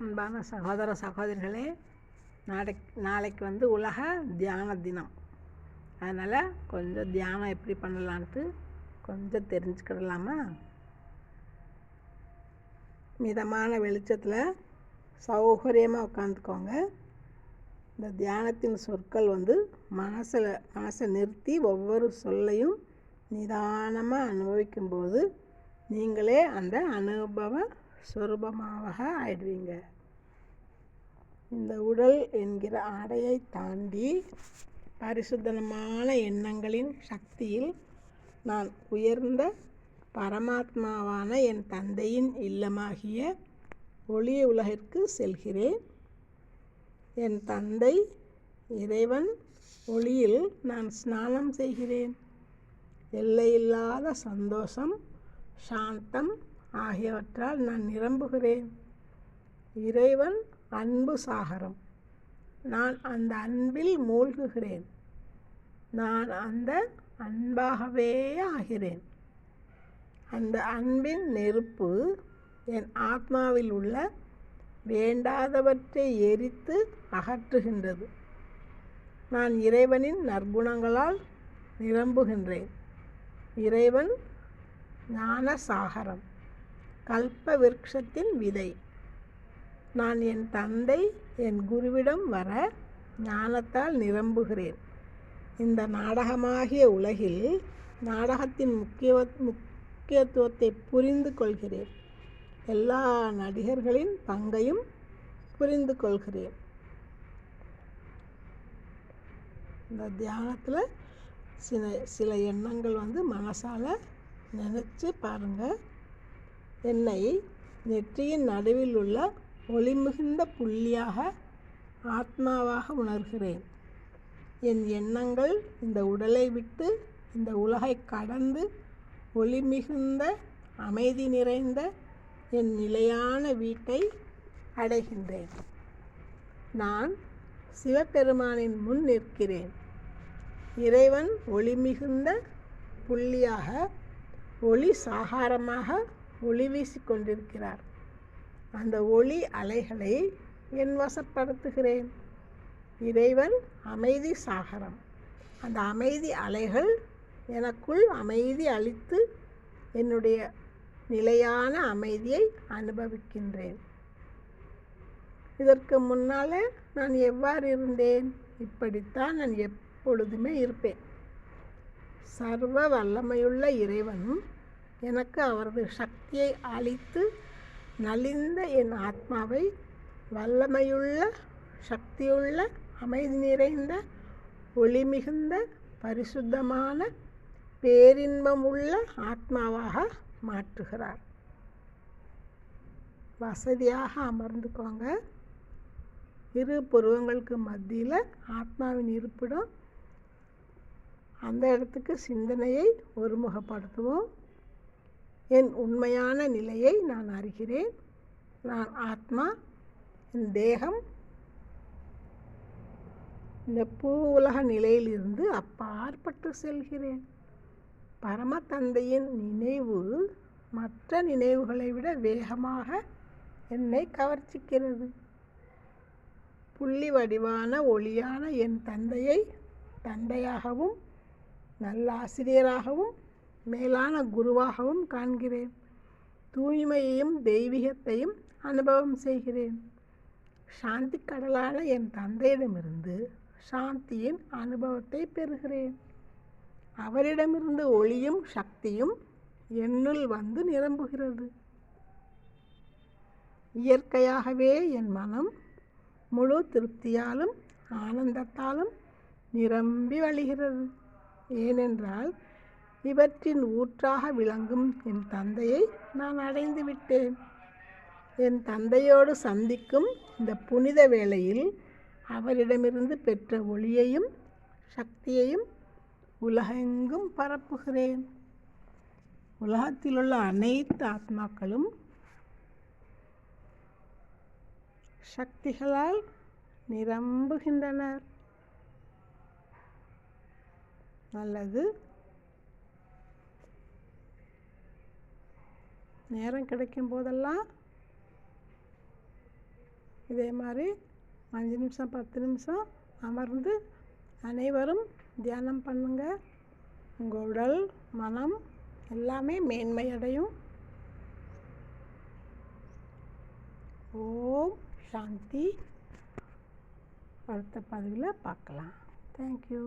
அன்பான சகோதர சகோதரிகளே, நாளைக்கு உலக தியான தினம். அதனால் கொஞ்சம் தியானம் எப்படி பண்ணலான்ட்டு கொஞ்சம் தெரிஞ்சுக்கிடலாமா? மிதமான வெளிச்சத்தில் சௌகரியமாக உட்காந்துக்கோங்க. இந்த தியானத்தின் சொற்கள் மனசை நிறுத்தி ஒவ்வொரு சொல்லையும் நிதானமாக அனுபவிக்கும்போது நீங்களே அந்த அனுபவ சொரூபமாக ஆயிடுவீங்க. இந்த உடல் என்கிற ஆடையை தாண்டி பரிசுத்தமான எண்ணங்களின் சக்தியில் நான் உயர்ந்த பரமாத்மாவான என் தந்தையின் இல்லமாகிய ஒளி உலகிற்கு செல்கிறேன். என் தந்தை இறைவன் ஒளியில் நான் ஸ்நானம் செய்கிறேன். எல்லையில்லாத சந்தோஷம், சாந்தம் ஆகியவற்றால் நான் நிரம்புகிறேன். இறைவன் அன்பு சாகரம். நான் அந்த அன்பில் மூழ்குகிறேன். நான் அந்த அன்பாகவே ஆகிறேன். அந்த அன்பின் நெருப்பு என் ஆத்மாவில் உள்ள வேண்டாதவற்றை எரித்து அகற்றுகின்றது. நான் இறைவனின் நற்குணங்களால் நிரம்புகின்றேன். இறைவன் ஞான சாகரம், கல்ப விருட்சத்தின் விதை. நான் என் தந்தை என் குருவிடம் வர ஞானத்தால் நிரம்புகிறேன். இந்த நாடகமாகிய உலகில் நாடகத்தின் முக்கியத்துவத்தை புரிந்து கொள்கிறேன். எல்லா நடிகர்களின் பங்கையும் புரிந்து கொள்கிறேன். இந்த தியானத்தில் சில எண்ணங்கள் மனசால் நினச்சி பாருங்கள். என்னை நெற்றியின் நடுவில் உள்ள ஒளிமிகுந்த புள்ளியாக ஆத்மாவாக உணர்கிறேன். என் எண்ணங்கள் இந்த உடலை விட்டு இந்த உலகை கடந்து ஒளிமிகுந்த அமைதி நிறைந்த என் நிலையான வீட்டை அடைகின்றேன். நான் சிவபெருமானின் முன் நிற்கிறேன். இறைவன் ஒளிமிகுந்த புள்ளியாக ஒளி சாகாரமாக ஒளி வீசி கொண்டிருக்கிறார். அந்த ஒளி அலைகளை என் வசப்படுத்துகிறேன். இறைவன் அமைதி சாகரம். அந்த அமைதி அலைகள் எனக்குள் அமைதி அளித்து என்னுடைய நிலையான அமைதியை அனுபவிக்கின்றேன். இதற்கு முன்னால் நான் எவ்வாறு இருந்தேன்? இப்படித்தான் நான் எப்பொழுதுமே இருப்பேன். சர்வ வல்லமையுள்ள இறைவன் எனக்கு அவரது சக்தியை அளித்து நலிந்த என் ஆத்மாவை வல்லமையுள்ள, சக்தியுள்ள, அமைதி நிறைந்த, ஒளிமிகுந்த, பரிசுத்தமான, பேரின்பமுள்ள ஆத்மாவாக மாற்றுகிறார். வசதியாக அமர்ந்துக்கோங்க. இரு புருவங்களுக்கு மத்தியில் ஆத்மாவின் இருப்பிடம். அந்த இடத்துக்கு சிந்தனையை ஒருமுகப்படுத்துவோம். என் உண்மையான நிலையை நான் அறிகிறேன். நான் ஆத்மா. என் தேகம் இந்த பூ உலக நிலையிலிருந்து அப்பாற்பட்டு செல்கிறேன். பரமதந்தையின் நினைவு மற்ற நினைவுகளை விட வேகமாக என்னை கவர்ச்சிக்கிறது. புள்ளி வடிவான ஒளியான என் தந்தையை தந்தையாகவும் நல்ல ஆசிரியராகவும் மேலான குருவாகவும் காண்கிறேன். தூய்மையையும் தெய்வீகத்தையும் அனுபவம் செய்கிறேன். சாந்தி கடலான என் தந்தையிடமிருந்து சாந்தியின் அனுபவத்தை பெறுகிறேன். அவரிடமிருந்து ஒளியும் சக்தியும் என்னுள் நிரம்புகிறது. இயற்கையாகவே என் மனம் முழு திருப்தியாலும் ஆனந்தத்தாலும் நிரம்பி வழிகிறது. ஏனென்றால் இவற்றின் ஊற்றாக விளங்கும் என் தந்தையை நான் அடைந்து விட்டேன். என் தந்தையோடு சந்திக்கும் இந்த புனித வேளையில் அவரிடமிருந்து பெற்ற ஒளியையும் சக்தியையும் உலகெங்கும் பரப்புகிறேன். உலகத்திலுள்ள அனைத்து ஆத்மாக்களும் சக்திகளால் நிரம்புகின்றனர். நல்லது. நேரம் கிடைக்கும் போதெல்லாம் இதே மாதிரி 5 நிமிஷம் 10 நிமிஷம் அமர்ந்து அனைவரும் தியானம் பண்ணுங்க. உங்கள் உடல் மனம் எல்லாமே மேன்மையடையும். ஓம் சாந்தி. அடுத்த பதிவில் பார்க்கலாம். தேங்க்யூ.